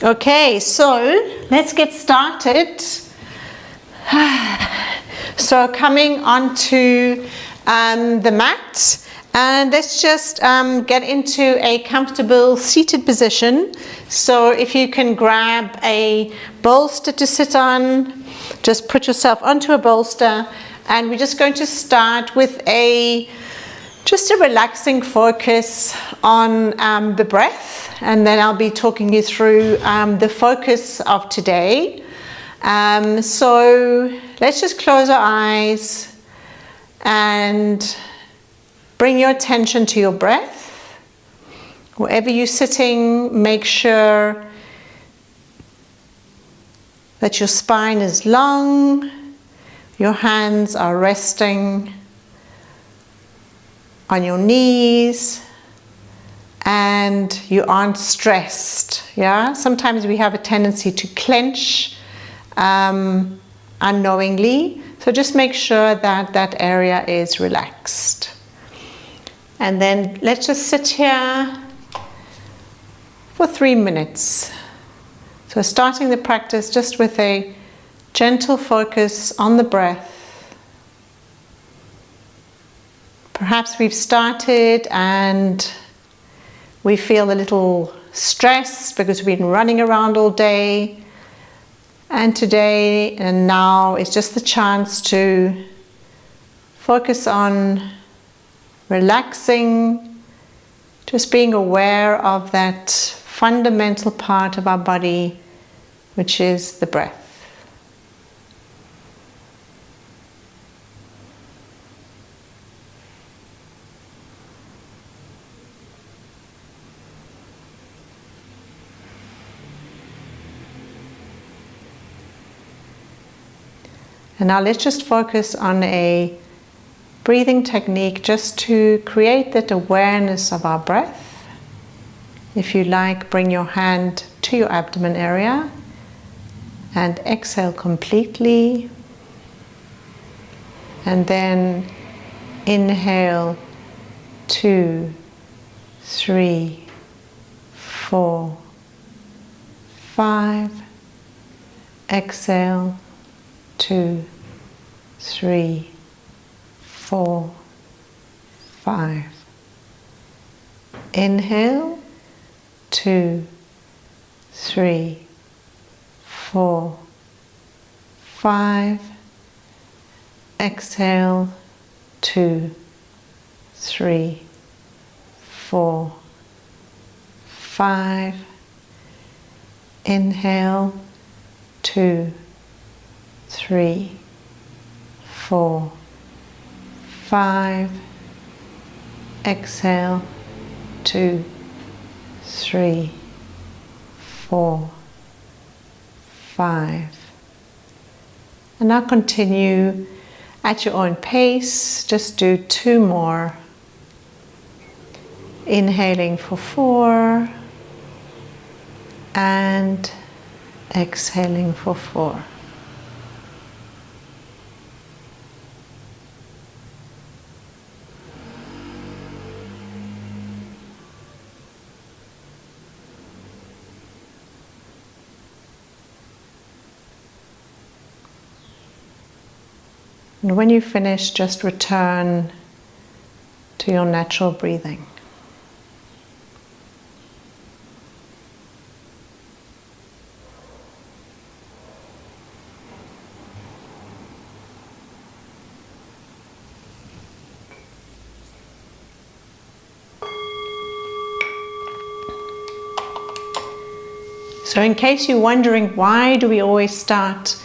Okay, so let's get started. So coming onto the mat, and let's just get into a comfortable seated position. So if you can grab a bolster to sit on, just put yourself onto a bolster, and we're just going to start with just a relaxing focus on the breath, and then I'll be talking you through the focus of today. So let's just close our eyes and bring your attention to your breath. Wherever you're sitting, make sure that your spine is long, your hands are resting on your knees, and you aren't stressed. Yeah, sometimes we have a tendency to clench unknowingly, so just make sure that that area is relaxed. And then let's just sit here for 3 minutes. So starting the practice just with a gentle focus on the breath. Perhaps we've started and we feel a little stressed because we've been running around all day. And today and now is just the chance to focus on relaxing, just being aware of that fundamental part of our body, which is the breath. And now let's just focus on a breathing technique just to create that awareness of our breath. If you like, bring your hand to your abdomen area and exhale completely. And then inhale 2, 3, 4, 5. Exhale 2, 3, 4, 5. Inhale 2, 3, 4, 5. Exhale 2, 3, 4, 5. Inhale 2, 3, 4, 5. Exhale 2, 3, 4, 5. And now continue at your own pace. Just do 2 more. Inhaling for 4 and exhaling for 4. And when you finish, just return to your natural breathing. So in case you're wondering, why do we always start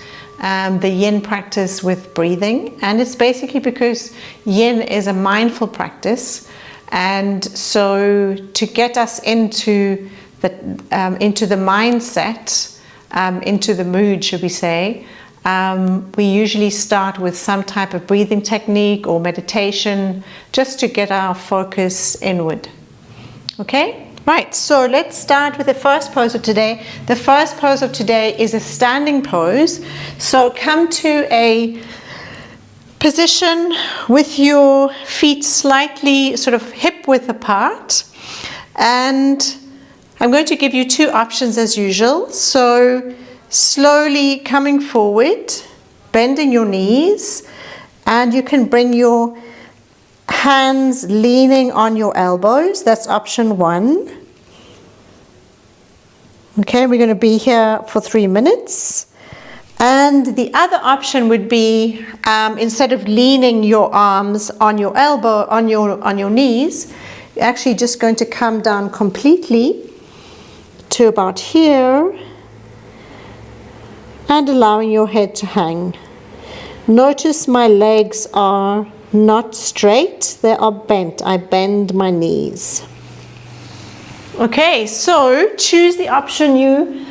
the yin practice with breathing? And it's basically because yin is a mindful practice, and so to get us into the mindset, into the mood, should we say, we usually start with some type of breathing technique or meditation just to get our focus inward. Okay? Right, so let's start with the first pose of today. The first pose of today is a standing pose. So come to a position with your feet slightly sort of hip width apart, and I'm going to give you two options as usual. So slowly coming forward, bending your knees, and you can bring your hands leaning on your elbows. That's option one. Okay, we're going to be here for 3 minutes. And the other option would be, instead of leaning your arms on your elbow, on your knees, you're actually just going to come down completely to about here and allowing your head to hang. Notice my legs are not straight, they are bent. I bend my knees. Okay, so choose the option you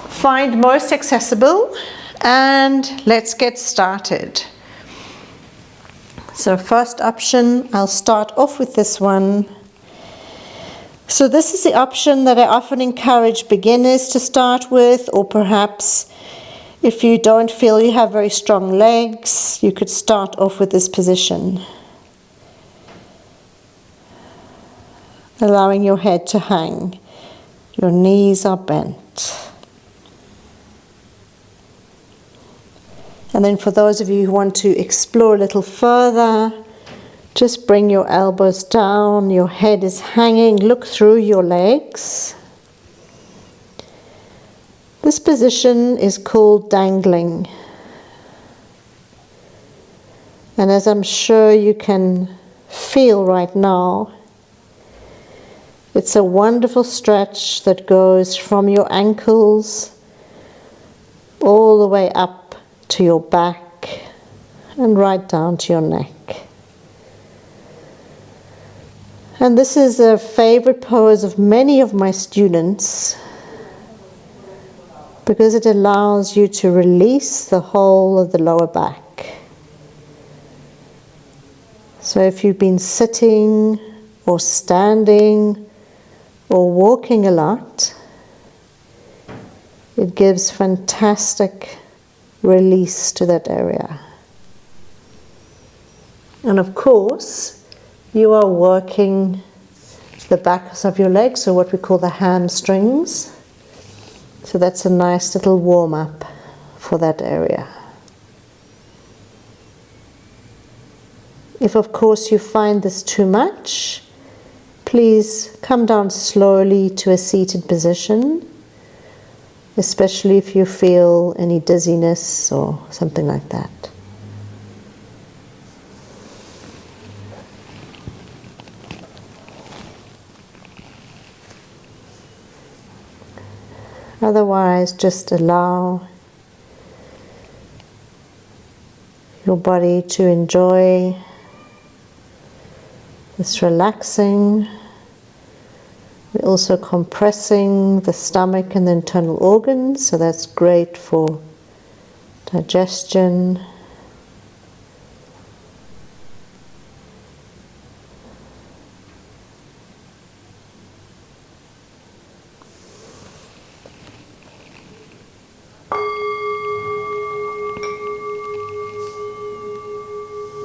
find most accessible and let's get started. So first option, I'll start off with this one. So this is the option that I often encourage beginners to start with, or perhaps if you don't feel you have very strong legs, you could start off with this position. Allowing your head to hang. Your knees are bent. And then for those of you who want to explore a little further, just bring your elbows down, your head is hanging, look through your legs. This position is called dangling. And as I'm sure you can feel right now, it's a wonderful stretch that goes from your ankles all the way up to your back and right down to your neck. And this is a favorite pose of many of my students because it allows you to release the whole of the lower back. So if you've been sitting or standing or walking a lot, it gives fantastic release to that area. And of course, you are working the backs of your legs, so what we call the hamstrings. So that's a nice little warm-up for that area. If of course you find this too much, please come down slowly to a seated position, especially if you feel any dizziness or something like that. Otherwise, just allow your body to enjoy this relaxing. We're also compressing the stomach and the internal organs, so that's great for digestion.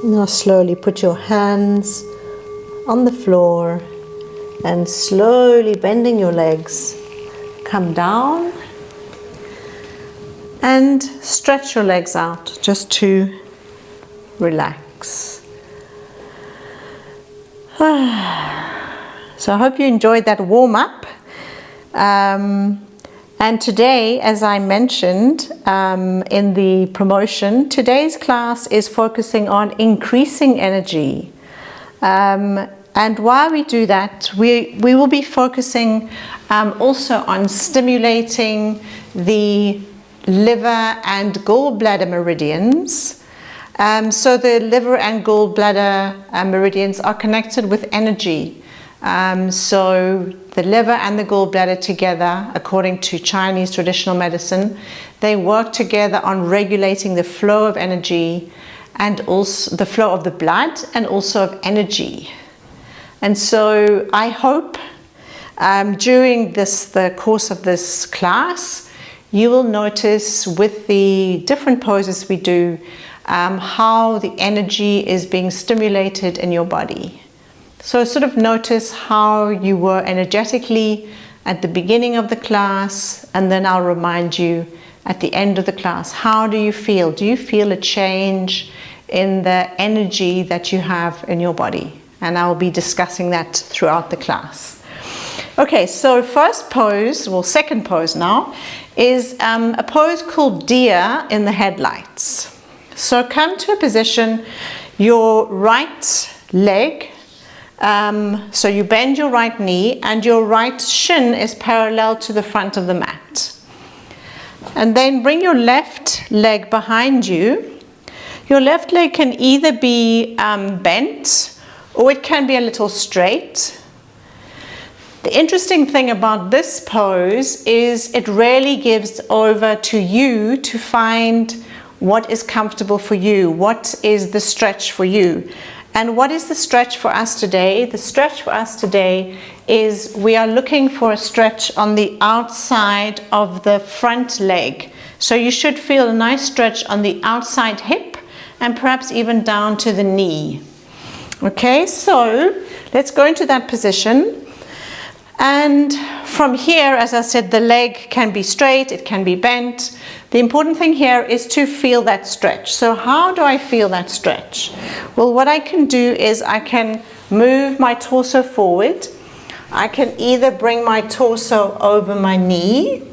Now slowly put your hands on the floor and slowly bending your legs, come down and stretch your legs out just to relax. So I hope you enjoyed that warm-up. And today, as I mentioned in the promotion, today's class is focusing on increasing energy. And while we do that, we will be focusing also on stimulating the liver and gallbladder meridians. So the liver and gallbladder meridians are connected with energy. So the liver and the gallbladder together, according to Chinese traditional medicine, they work together on regulating the flow of energy and also the flow of the blood and also of energy. And so I hope during the course of this class, you will notice with the different poses we do, how the energy is being stimulated in your body. So sort of notice how you were energetically at the beginning of the class, and then I'll remind you at the end of the class. How do you feel? Do you feel a change in the energy that you have in your body? And I'll be discussing that throughout the class. Okay, so first pose, well, second pose now, is a pose called deer in the headlights. So come to a position, your right leg, so you bend your right knee and your right shin is parallel to the front of the mat. And then bring your left leg behind you. Your left leg can either be bent or it can be a little straight. The interesting thing about this pose is it really gives over to you to find what is comfortable for you, what is the stretch for you. And what is the stretch for us today? The stretch for us today is we are looking for a stretch on the outside of the front leg. So you should feel a nice stretch on the outside hip and perhaps even down to the knee. Okay, so let's go into that position. And from here, as I said, the leg can be straight, it can be bent. The important thing here is to feel that stretch. So how do I feel that stretch? Well, what I can do is I can move my torso forward. I can either bring my torso over my knee.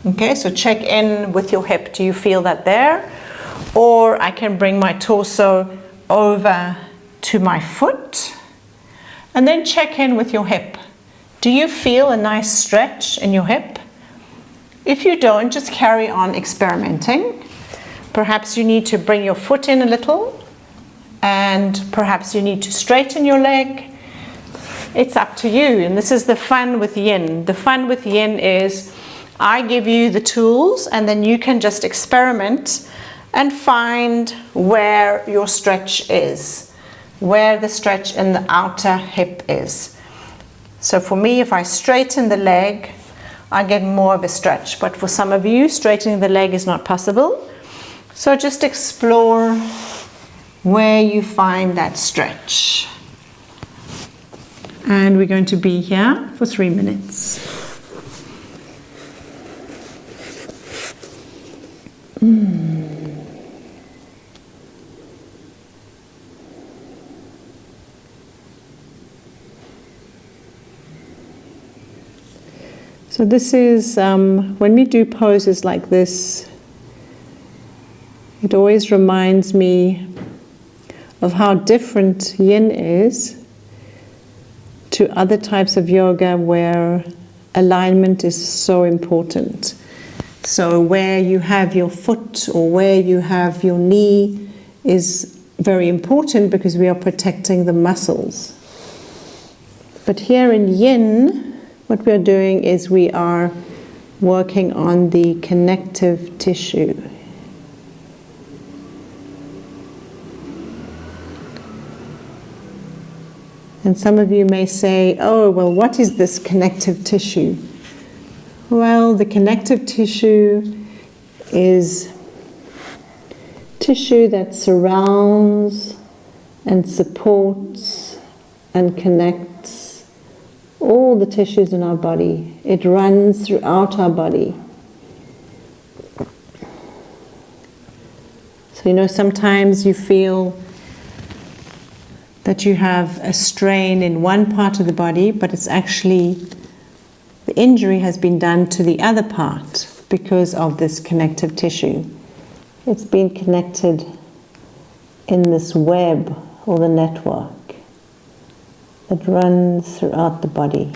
Okay, so check in with your hip. Do you feel that there? Or I can bring my torso over to my foot. And then check in with your hip. Do you feel a nice stretch in your hip? If you don't, just carry on experimenting. Perhaps you need to bring your foot in a little, and perhaps you need to straighten your leg. It's up to you, and this is the fun with yin. The fun with yin is I give you the tools, and then you can just experiment and find where your stretch is, where the stretch in the outer hip is. So for me, if I straighten the leg, I get more of a stretch. But for some of you, straightening the leg is not possible. So just explore where you find that stretch. And we're going to be here for 3 minutes. So this is, when we do poses like this, it always reminds me of how different yin is to other types of yoga where alignment is so important. So where you have your foot or where you have your knee is very important because we are protecting the muscles. But here in yin, what we are doing is we are working on the connective tissue. And some of you may say, oh, well, what is this connective tissue? Well, the connective tissue is tissue that surrounds and supports and connects all the tissues in our body. It runs throughout our body. So, you know, sometimes you feel that you have a strain in one part of the body, but it's actually the injury has been done to the other part because of this connective tissue. It's been connected in this web or the network that runs throughout the body.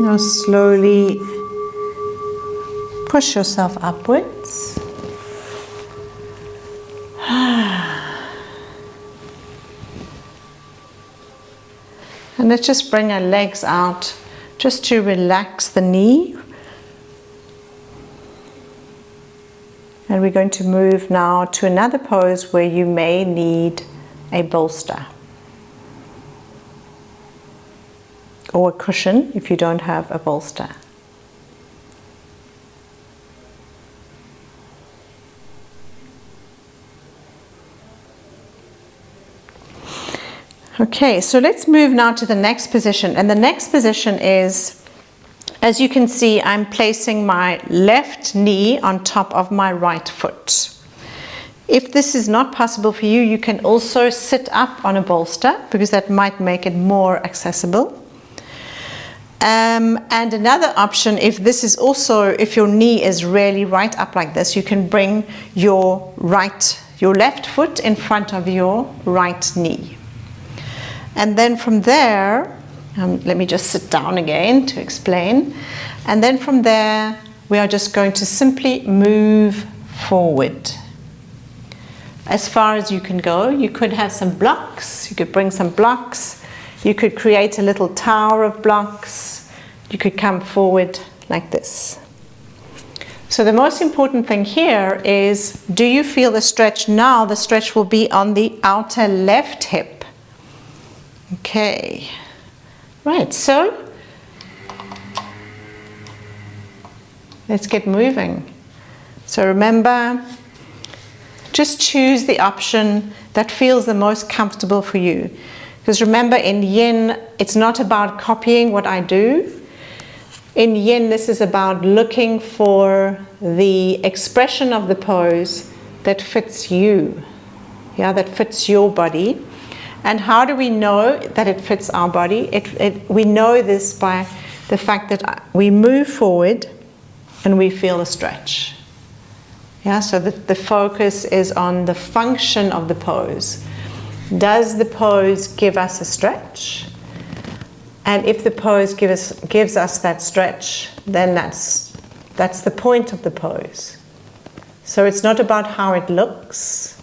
Now slowly push yourself upwards. And let's just bring our legs out just to relax the knee. And we're going to move now to another pose where you may need a bolster or a cushion if you don't have a bolster. Okay, so let's move now to the next position. And the next position is, as you can see, I'm placing my left knee on top of my right foot. If this is not possible for you, you can also sit up on a bolster because that might make it more accessible. And another option, if this is also, if your knee is really right up like this, you can bring your left foot in front of your right knee. And then from there, let me just sit down again to explain. And then from there, we are just going to simply move forward as far as you can go. You could have some blocks. You could bring some blocks. You could create a little tower of blocks. You could come forward like this. So the most important thing here is, do you feel the stretch now? The stretch will be on the outer left hip. Okay, right, so let's get moving. So remember, just choose the option that feels the most comfortable for you. Because remember, in yin, it's not about copying what I do. In yin, this is about looking for the expression of the pose that fits you, that fits your body. And how do we know that it fits our body? We know this by the fact that we move forward and we feel a stretch. So the focus is on the function of the pose. Does the pose give us a stretch? And if the pose gives us that stretch, then that's the point of the pose. So it's not about how it looks.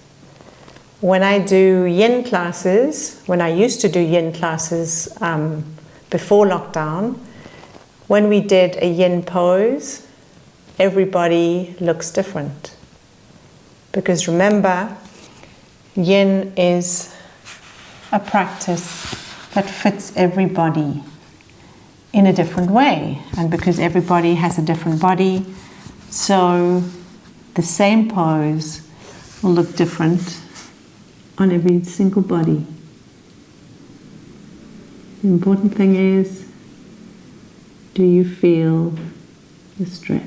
When I do yin classes, when I used to do yin classes before lockdown, when we did a yin pose, everybody looks different. Because remember, yin is a practice that fits everybody in a different way. And because everybody has a different body, so the same pose will look different on every single body. The important thing is, do you feel the stretch?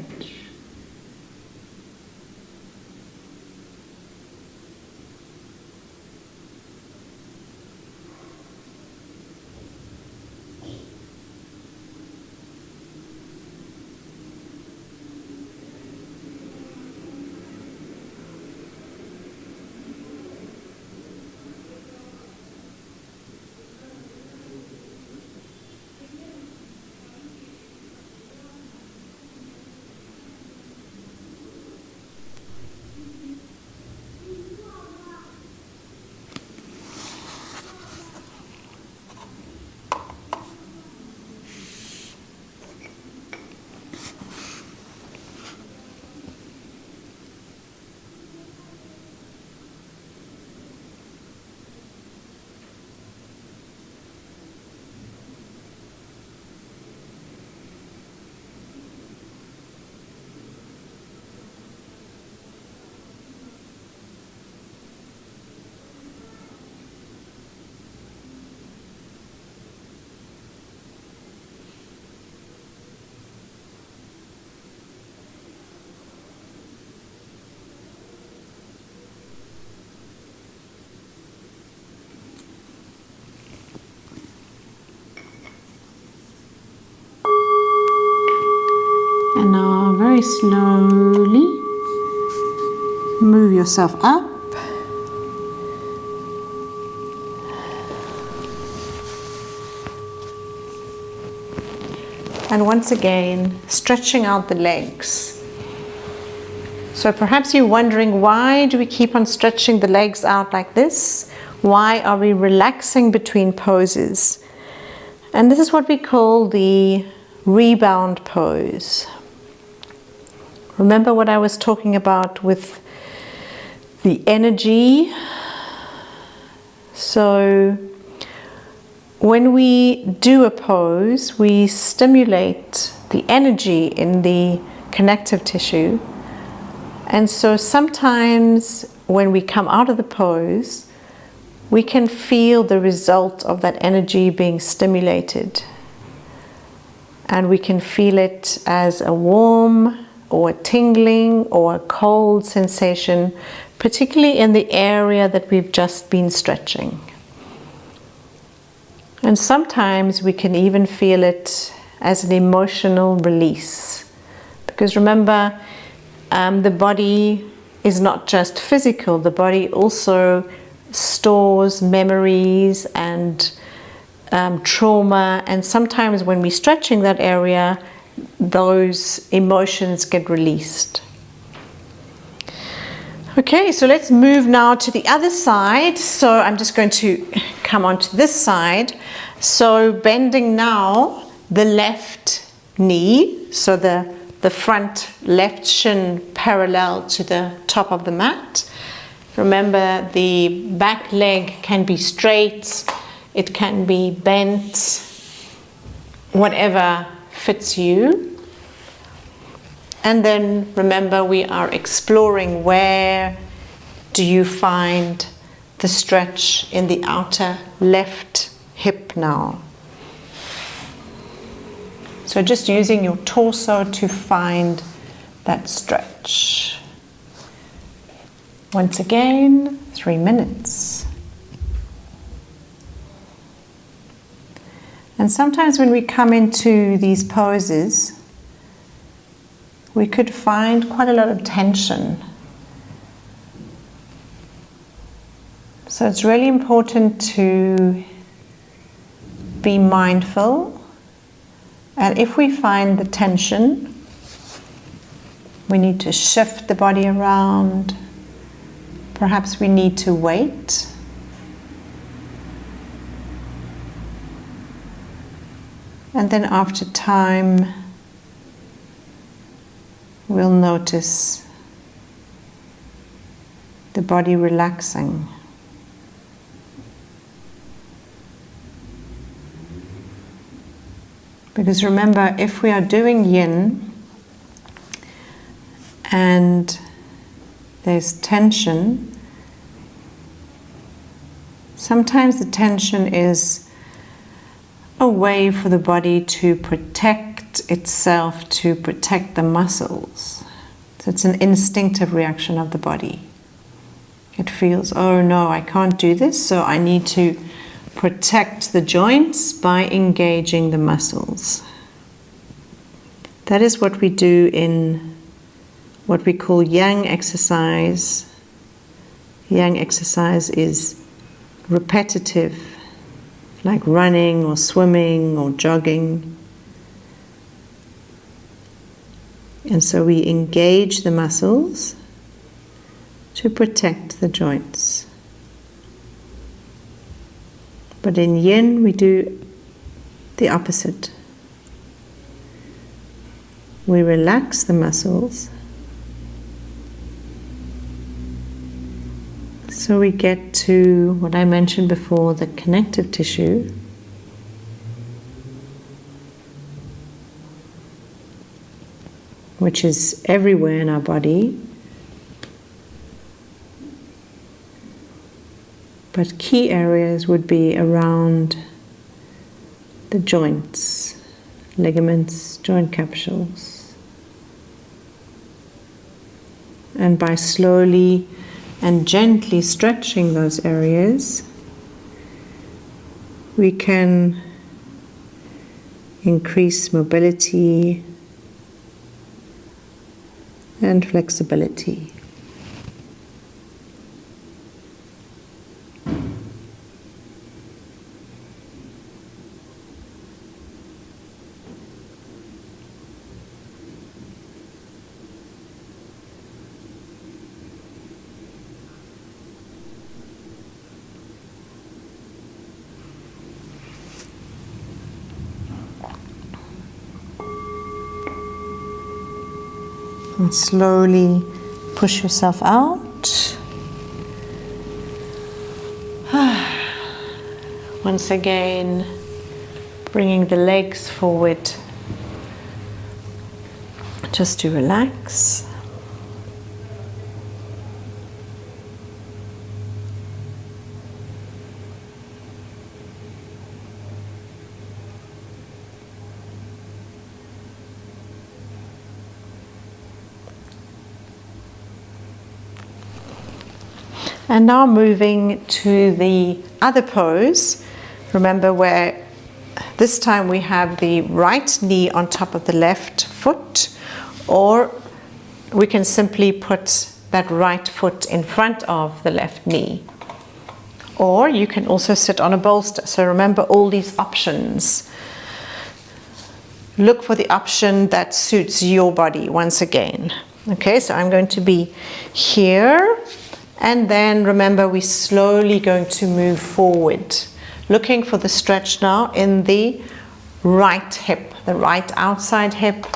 And now very slowly move yourself up. And once again, stretching out the legs. So perhaps you're wondering, why do we keep on stretching the legs out like this? Why are we relaxing between poses? And this is what we call the rebound pose. Remember what I was talking about with the energy? So when we do a pose, we stimulate the energy in the connective tissue. And so sometimes when we come out of the pose, we can feel the result of that energy being stimulated. And we can feel it as a warm or a tingling or a cold sensation, particularly in the area that we've just been stretching. And sometimes we can even feel it as an emotional release. Because remember, the body is not just physical, the body also stores memories and trauma, and sometimes when we're stretching that area, those emotions get released. Okay, so let's move now to the other side. So I'm just going to come onto this side. So bending now the left knee, so the front left shin parallel to the top of the mat. Remember, the back leg can be straight, it can be bent, whatever fits you. And then remember, we are exploring where do you find the stretch in the outer left hip now. So just using your torso to find that stretch. Once again, 3 minutes. And sometimes when we come into these poses, we could find quite a lot of tension. So it's really important to be mindful. And if we find the tension, we need to shift the body around. Perhaps we need to wait. And then after time, we'll notice the body relaxing. Because remember, if we are doing yin and there's tension, sometimes the tension is a way for the body to protect itself, to protect the muscles. So it's an instinctive reaction of the body. It feels, oh no, I can't do this, so I need to protect the joints by engaging the muscles. That is what we do in what we call yang exercise. Yang exercise is repetitive, like running or swimming or jogging. And so we engage the muscles to protect the joints. But in yin, we do the opposite. We relax the muscles so we get to what I mentioned before, the connective tissue. Which is everywhere in our body. But key areas would be around the joints, ligaments, joint capsules. And by slowly and gently stretching those areas, we can increase mobility and flexibility. And slowly push yourself out. Once again, bringing the legs forward just to relax. And now moving to the other pose. Remember where this time we have the right knee on top of the left foot, or we can simply put that right foot in front of the left knee. Or you can also sit on a bolster. So remember all these options. Look for the option that suits your body once again. Okay, so I'm going to be here. And then remember, we're slowly going to move forward, looking for the stretch now in the right hip, the right outside hip.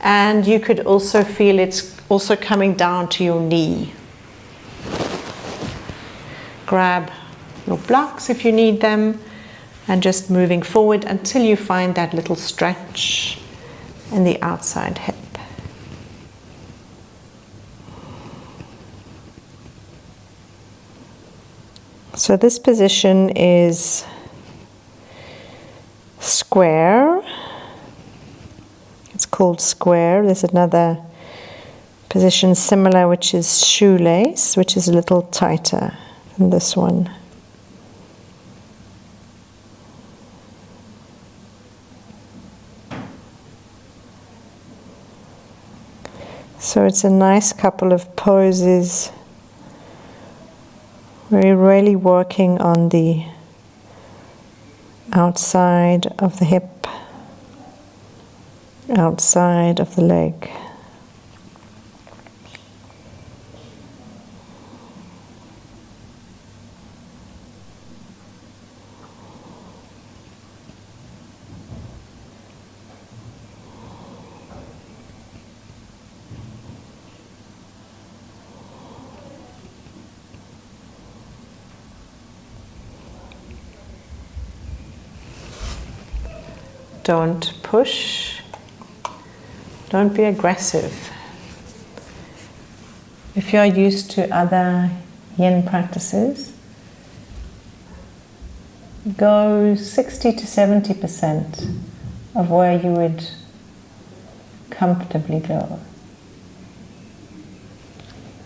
And you could also feel it's also coming down to your knee. Grab your blocks if you need them, and just moving forward until you find that little stretch in the outside hip. So this position is square. It's called square. There's another position similar, which is shoelace, which is a little tighter than this one. So it's a nice couple of poses. We're really working on the outside of the hip, outside of the leg. Don't push. Don't be aggressive. If you are used to other yin practices, go 60 to 70% of where you would comfortably go.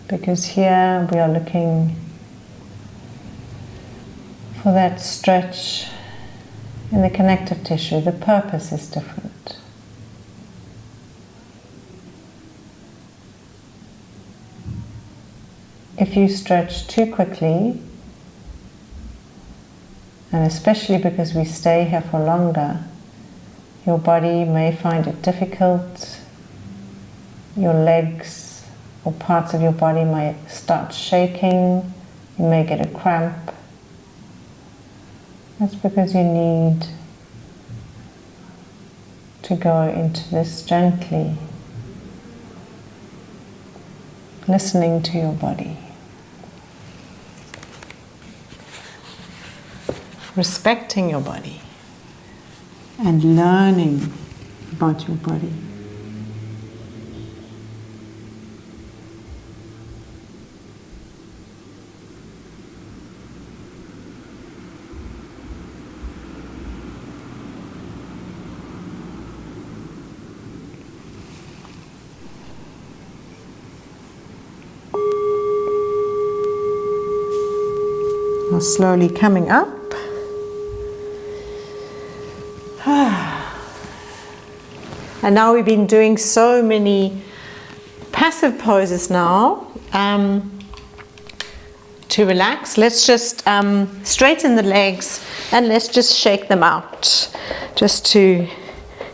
Because here we are looking for that stretch in the connective tissue. The purpose is different. If you stretch too quickly, and especially because we stay here for longer, your body may find it difficult. Your legs or parts of your body might start shaking. You may get a cramp. That's because you need to go into this gently, listening to your body, respecting your body, and learning about your body. Now slowly coming up. And now we've been doing so many passive poses now to relax. Let's just straighten the legs and let's just shake them out, just to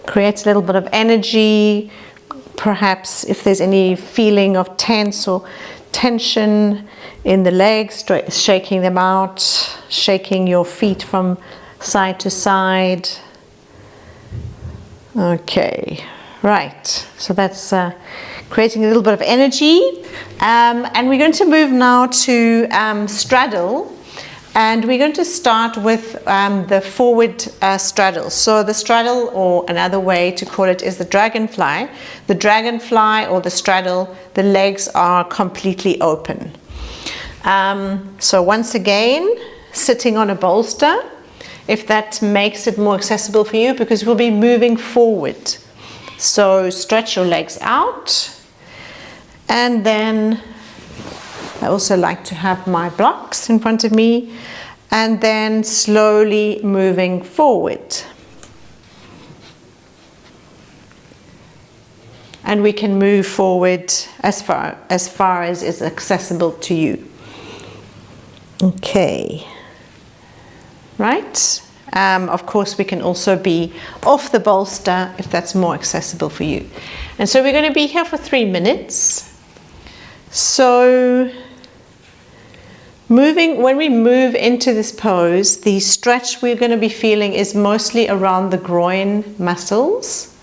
create a little bit of energy. Perhaps if there's any feeling of tense or tension in the legs, shaking them out, shaking your feet from side to side. Okay, Right, so that's creating a little bit of energy. And we're going to move now to straddle. And we're going to start with the forward straddle. So the straddle, or another way to call it, is the dragonfly. The dragonfly or the straddle, the legs are completely open. So once again, sitting on a bolster, if that makes it more accessible for you, because we'll be moving forward. So stretch your legs out, and then I also like to have my blocks in front of me, and then slowly moving forward. And we can move forward as far as is accessible to you. Okay. Right? Of course, we can also be off the bolster if that's more accessible for you. And so we're going to be here for 3 minutes. So when we move into this pose, the stretch we're going to be feeling is mostly around the groin muscles.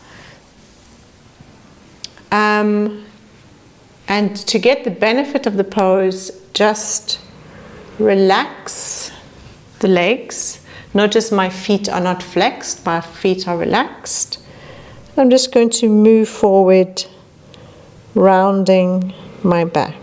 And to get the benefit of the pose, just relax the legs. Notice my feet are not flexed, my feet are relaxed. I'm just going to move forward, rounding my back.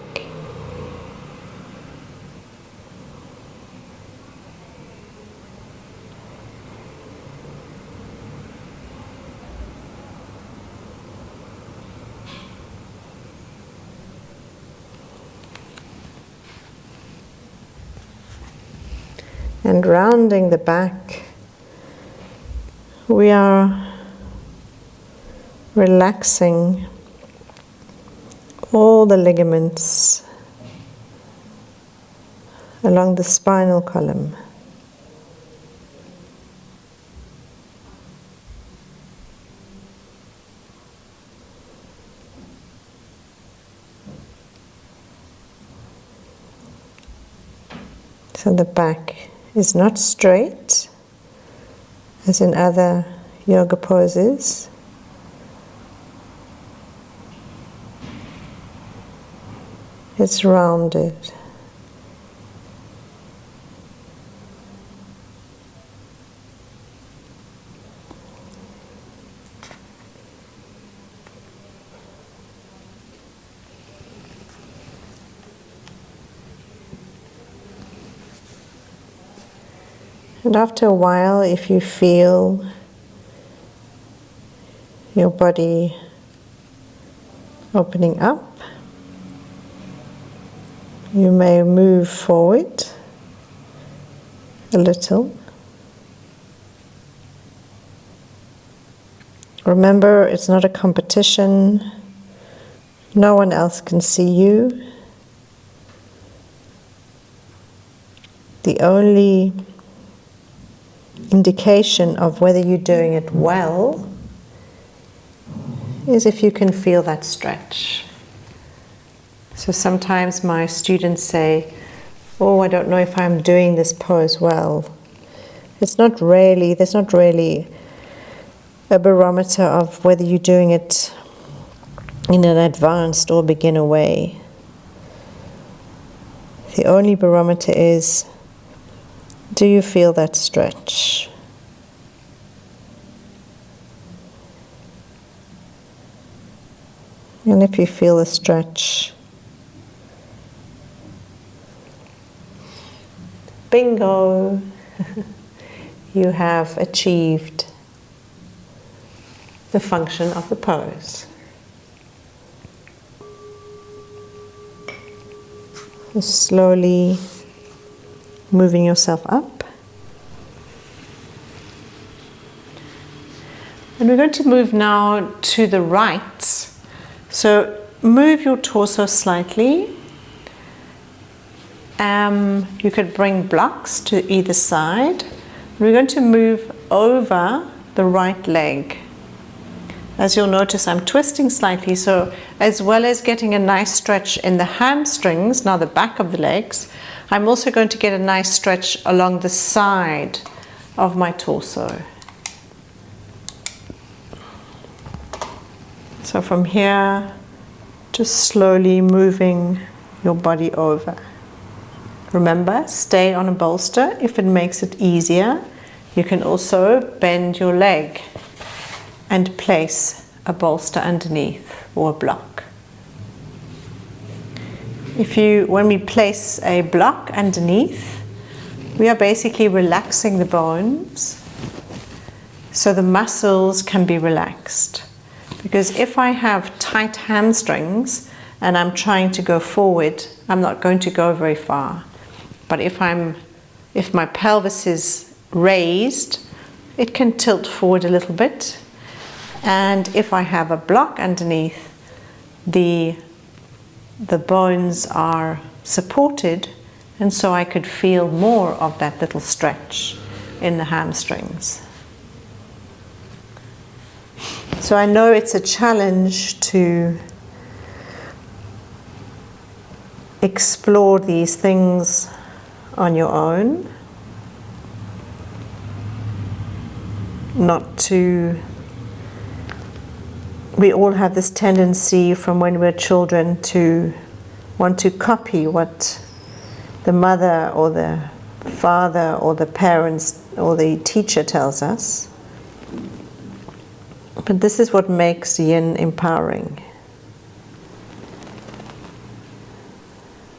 And rounding the back, we are relaxing all the ligaments along the spinal column. So the back is not straight as in other yoga poses. It's rounded. And after a while, if you feel your body opening up, you may move forward a little. Remember, it's not a competition. No one else can see you. The only indication of whether you're doing it well is if you can feel that stretch. So sometimes my students say, oh, I don't know if I'm doing this pose well. There's not really a barometer of whether you're doing it in an advanced or beginner way. The only barometer is, do you feel that stretch? And if you feel the stretch, bingo, you have achieved the function of the pose. Just slowly moving yourself up. And we're going to move now to the right. So move your torso slightly. You could bring blocks to either side. We're going to move over the right leg. As you'll notice, I'm twisting slightly, so as well as getting a nice stretch in the hamstrings, now the back of the legs, I'm also going to get a nice stretch along the side of my torso. So from here, just slowly moving your body over. Remember, stay on a bolster if it makes it easier. You can also bend your leg and place a bolster underneath or a block. When we place a block underneath, we are basically relaxing the bones so the muscles can be relaxed. Because if I have tight hamstrings and I'm trying to go forward, I'm not going to go very far. But if my pelvis is raised, it can tilt forward a little bit. And if I have a block underneath, the bones are supported, and so I could feel more of that little stretch in the hamstrings. So I know it's a challenge to explore these things on your own, we all have this tendency from when we're children to want to copy what the mother or the father or the parents or the teacher tells us. But this is what makes yin empowering.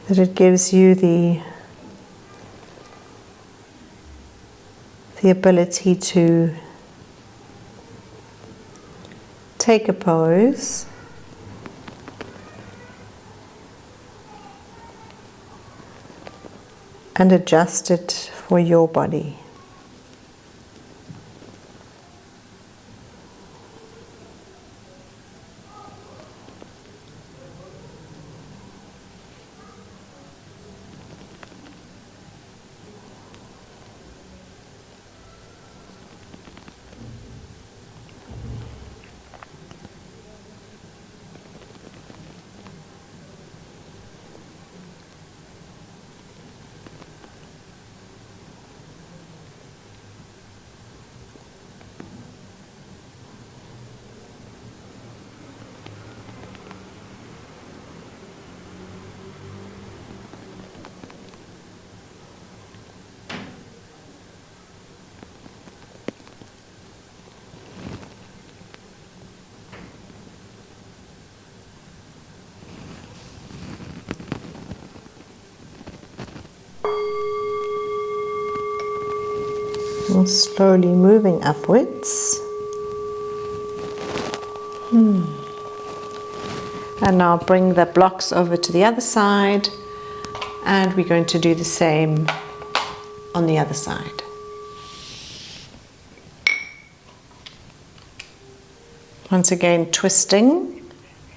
That it gives you the ability to take a pose and adjust it for your body. And slowly moving upwards. And now bring the blocks over to the other side, and we're going to do the same on the other side. Once again, twisting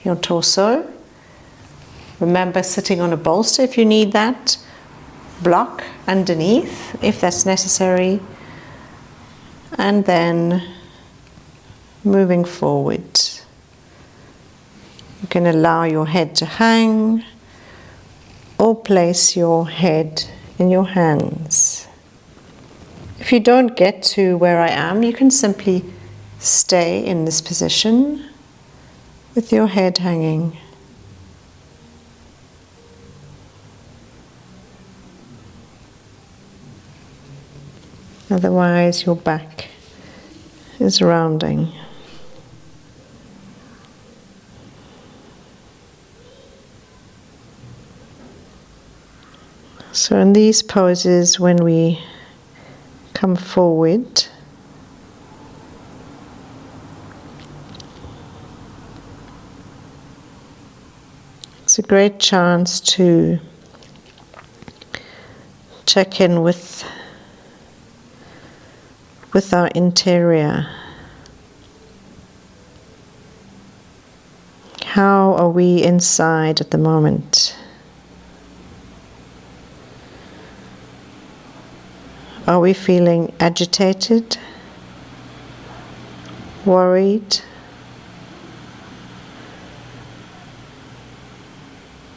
your torso. Remember, sitting on a bolster if you need that. Block underneath if that's necessary. And then moving forward. You can allow your head to hang or place your head in your hands. If you don't get to where I am, you can simply stay in this position with your head hanging. Otherwise, your back is rounding. So in these poses, when we come forward, it's a great chance to check in with our interior. How are we inside at the moment? Are we feeling agitated, worried,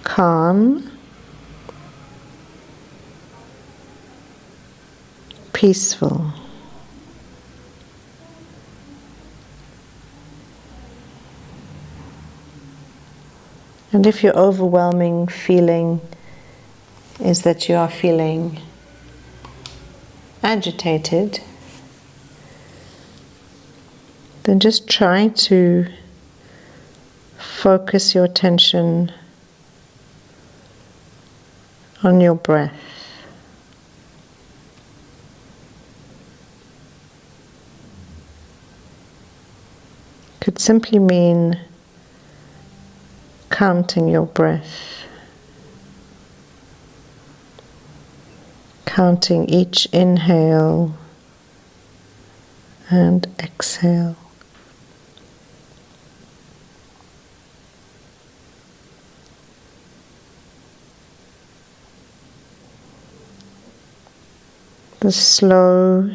calm, peaceful? And if your overwhelming feeling is that you are feeling agitated, then just try to focus your attention on your breath. Could simply mean counting your breath, counting each inhale and exhale. The slow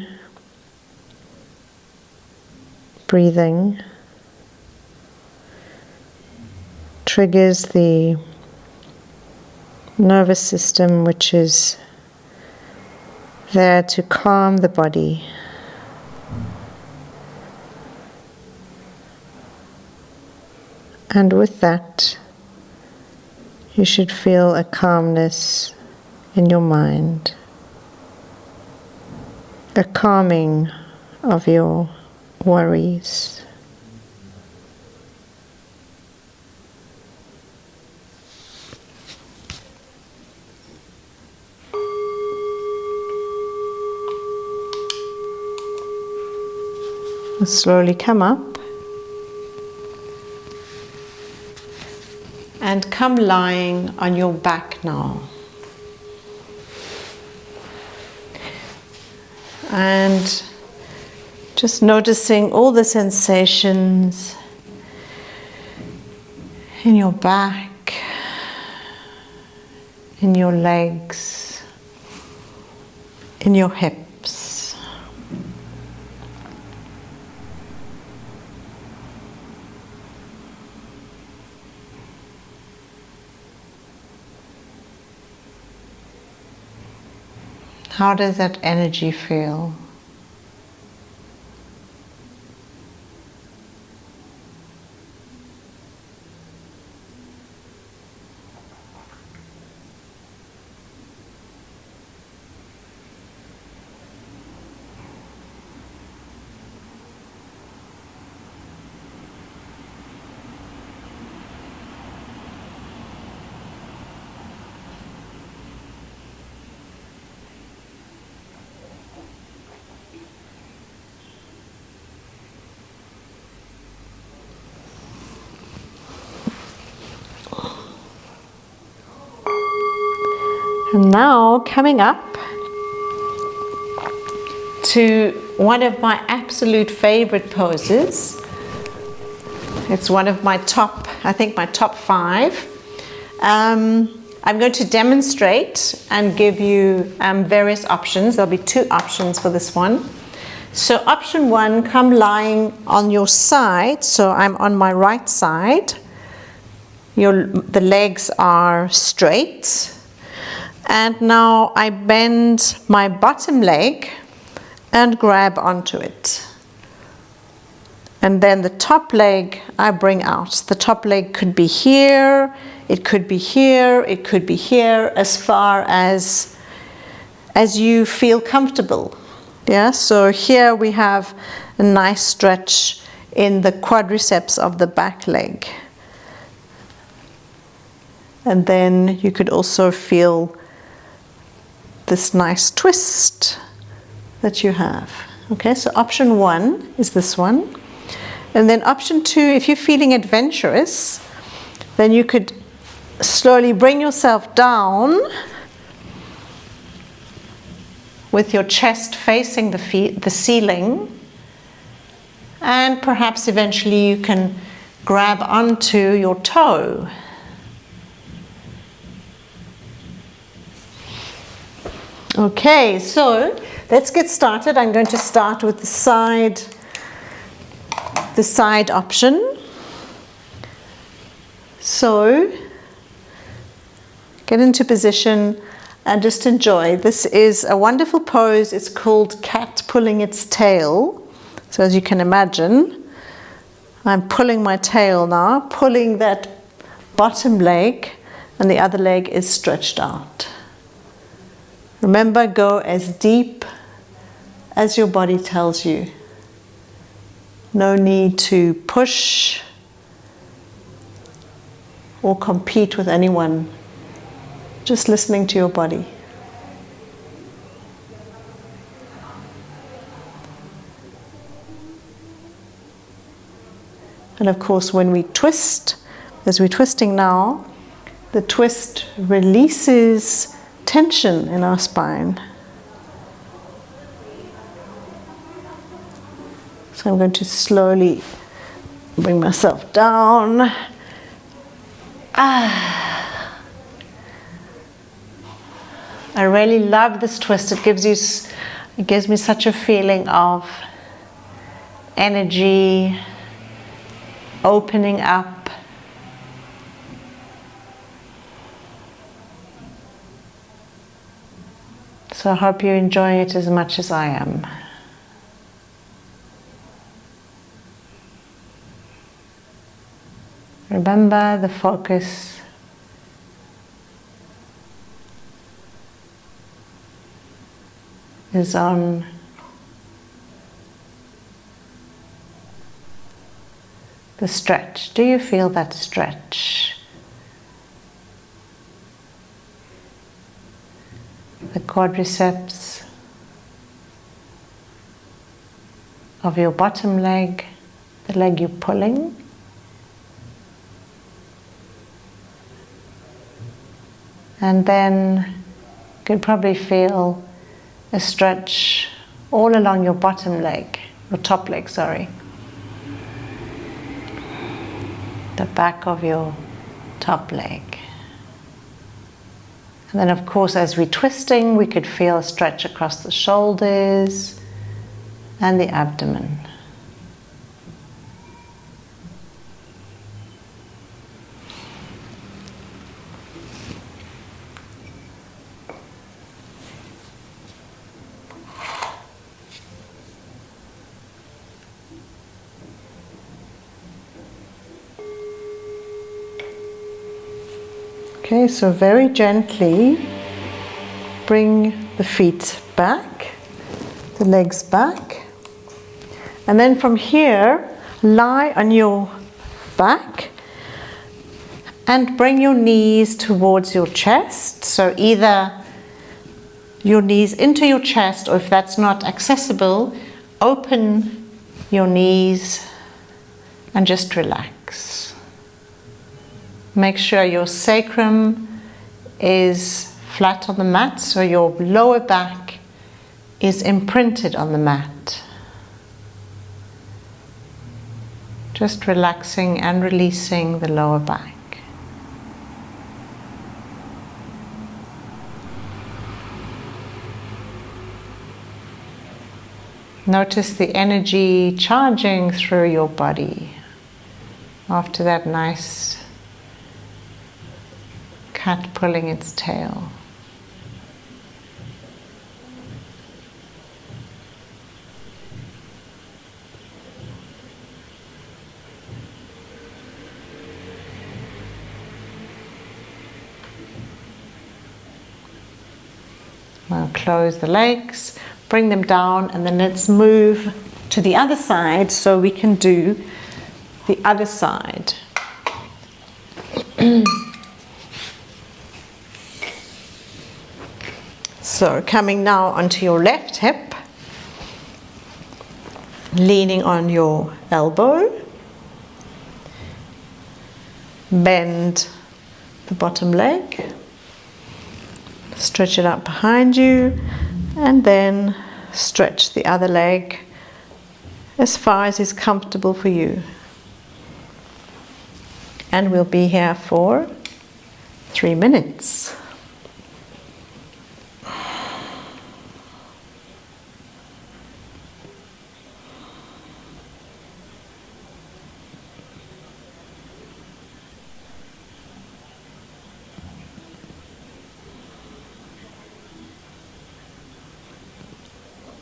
breathing triggers the nervous system, which is there to calm the body. And with that, you should feel a calmness in your mind, a calming of your worries. Slowly come up and come lying on your back now. And just noticing all the sensations in your back, in your legs, in your hips. How does that energy feel? And now coming up to one of my absolute favorite poses. It's one of my top, I think my top 5. I'm going to demonstrate and give you various options. There'll be 2 options for this one. So option 1, come lying on your side. So I'm on my right side. The legs are straight. And now I bend my bottom leg and grab onto it. And then the top leg I bring out. The top leg could be here, it could be here, it could be here, as far as you feel comfortable. Yeah, so here we have a nice stretch in the quadriceps of the back leg. And then you could also feel this nice twist that you have. Okay, so option 1 is this one. And then option 2, if you're feeling adventurous, then you could slowly bring yourself down with your chest facing the ceiling, and perhaps eventually you can grab onto your toe. Okay, so let's get started. I'm going to start with the side option. So get into position and just enjoy. This is a wonderful pose. It's called cat pulling its tail. So as you can imagine, I'm pulling my tail now, pulling that bottom leg and the other leg is stretched out. Remember, go as deep as your body tells you. No need to push or compete with anyone. Just listening to your body. And of course, when we twist, as we're twisting now, the twist releases tension in our spine. So I'm going to slowly bring myself down. I really love this twist. It gives me such a feeling of energy, opening up. So I hope you enjoy it as much as I am. Remember, the focus is on the stretch. Do you feel that stretch? The quadriceps of your bottom leg, the leg you're pulling. And then you can probably feel a stretch all along your bottom leg, your top leg, sorry. The back of your top leg. And then of course, as we're twisting, we could feel a stretch across the shoulders and the abdomen. Okay, so very gently bring the feet back, the legs back, and then from here lie on your back and bring your knees towards your chest. So either your knees into your chest, or if that's not accessible, open your knees and just relax. Make sure your sacrum is flat on the mat, so your lower back is imprinted on the mat. Just relaxing and releasing the lower back. Notice the energy charging through your body after that nice cat pulling its tail. Now close the legs, bring them down, and then let's move to the other side so we can do the other side. So coming now onto your left hip, leaning on your elbow, bend the bottom leg, stretch it out behind you, and then stretch the other leg as far as is comfortable for you. And we'll be here for 3 minutes.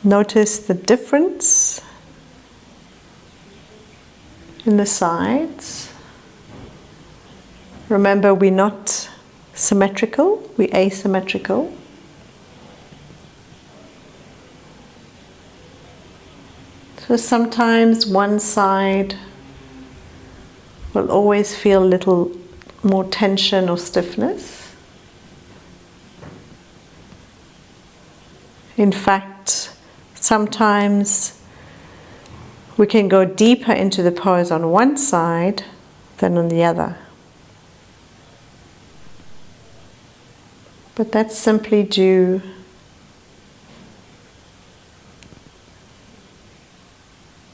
Notice the difference in the sides Remember, we're not symmetrical, we're asymmetrical. So sometimes one side will always feel a little more tension or stiffness. In fact, sometimes we can go deeper into the pose on one side than on the other. But that's simply due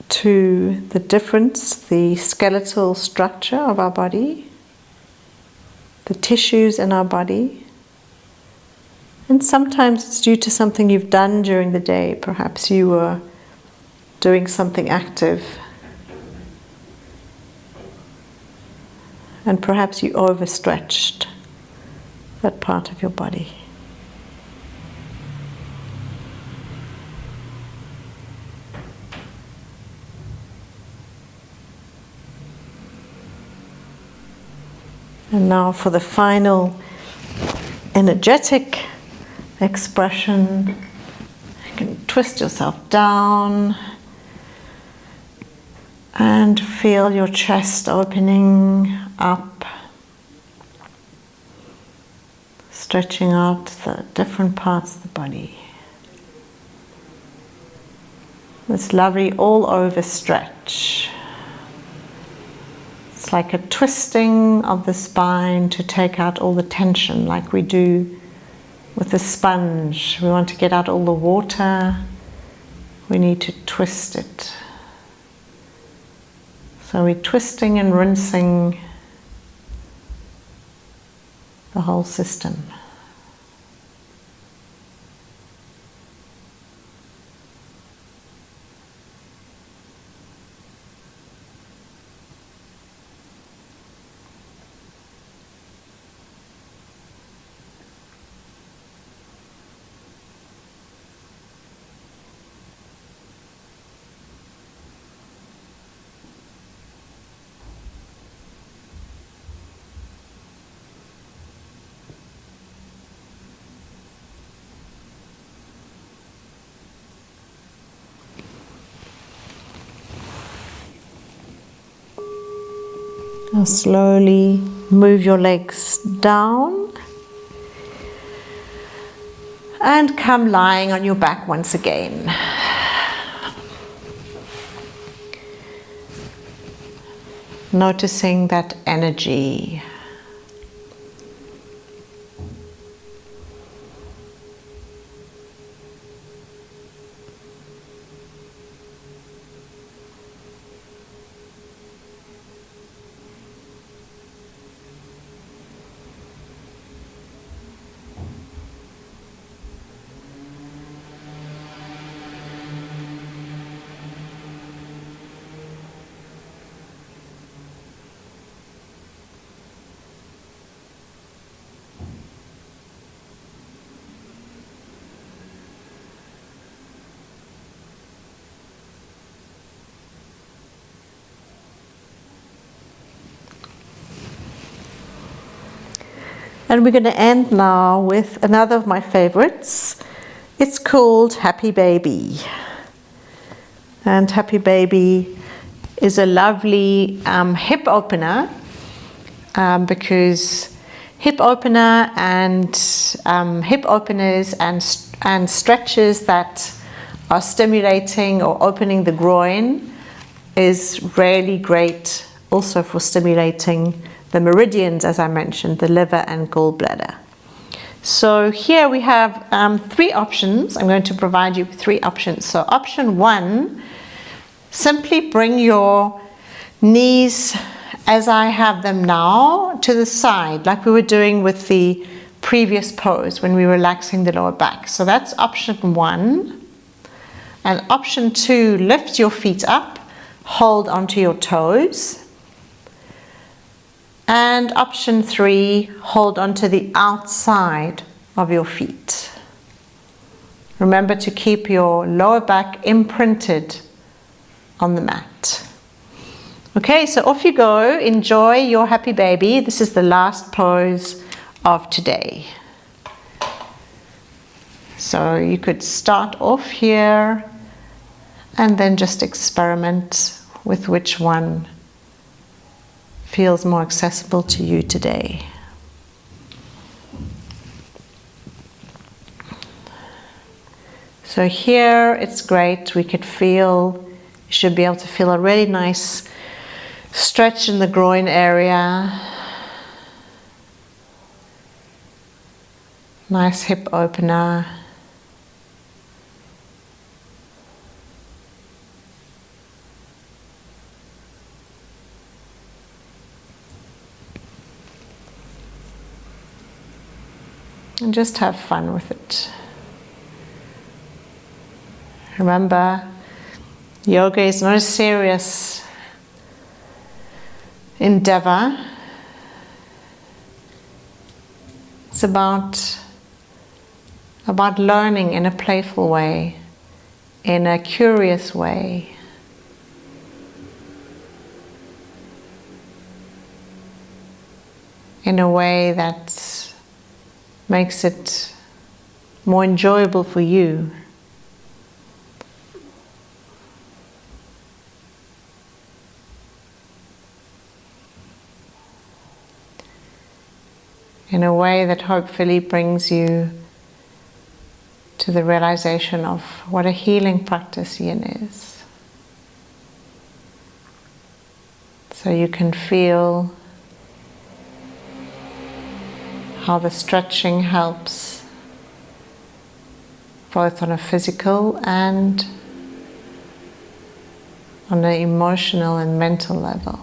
to the difference, the skeletal structure of our body, the tissues in our body. And sometimes it's due to something you've done during the day. Perhaps you were doing something active, and perhaps you overstretched that part of your body. And now for the final energetic expression, you can twist yourself down and feel your chest opening up, stretching out the different parts of the body. This lovely all-over stretch. It's like a twisting of the spine to take out all the tension, like we do with a sponge. We want to get out all the water. We need to twist it. So we're twisting and rinsing the whole system. Now slowly move your legs down and come lying on your back once again. Noticing that energy. And we're going to end now with another of my favorites. It's called Happy Baby. And Happy Baby is a lovely hip opener because hip openers and stretches that are stimulating or opening the groin is really great also for stimulating the meridians, as I mentioned, the liver and gall bladder. So here we have 3 options. I'm going to provide you with 3 options. So option 1, simply bring your knees as I have them now to the side, like we were doing with the previous pose when we were relaxing the lower back. So that's option 1. And option 2, lift your feet up, hold onto your toes. And option 3, hold onto the outside of your feet. Remember to keep your lower back imprinted on the mat. Okay, so off you go. Enjoy your happy baby. This is the last pose of today. So you could start off here and then just experiment with which one feels more accessible to you today. So here it's great, we could feel, you should be able to feel a really nice stretch in the groin area. Nice hip opener. And just have fun with it. Remember, yoga is not a serious endeavor. It's about learning in a playful way, in a curious way. In a way that makes it more enjoyable for you. In a way that hopefully brings you to the realization of what a healing practice yin is. So you can feel how the stretching helps both on a physical and on an emotional and mental level.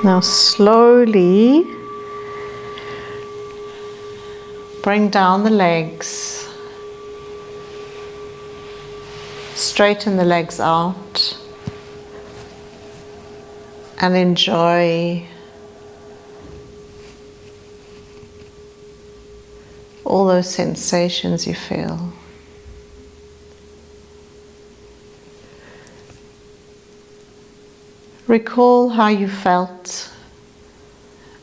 Now slowly bring down the legs, straighten the legs out, and enjoy all those sensations you feel. Recall how you felt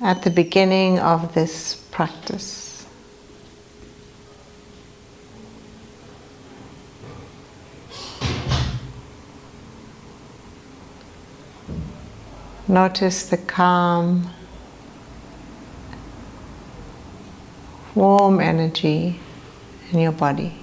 at the beginning of this practice. Notice the calm, warm energy in your body.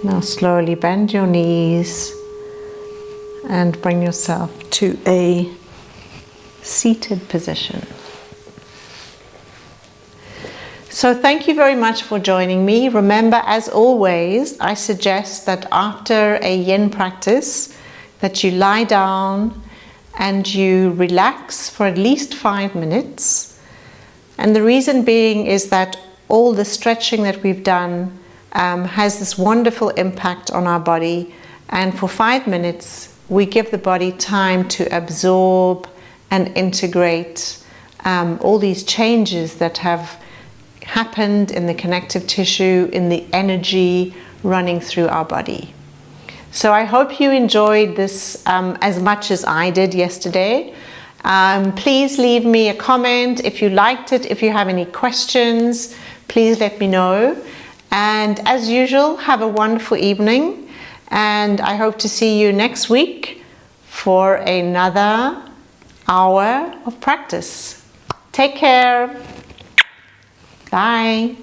Now slowly bend your knees and bring yourself to a seated position. So thank you very much for joining me. Remember, as always, I suggest that after a yin practice that you lie down and you relax for at least 5 minutes. And the reason being is that all the stretching that we've done has this wonderful impact on our body, and for 5 minutes we give the body time to absorb and integrate all these changes that have happened in the connective tissue, in the energy running through our body. So I hope you enjoyed this as much as I did yesterday. Please leave me a comment if you liked it. If you have any questions, please let me know. And as usual, have a wonderful evening. And I hope to see you next week for another hour of practice. Take care. Bye.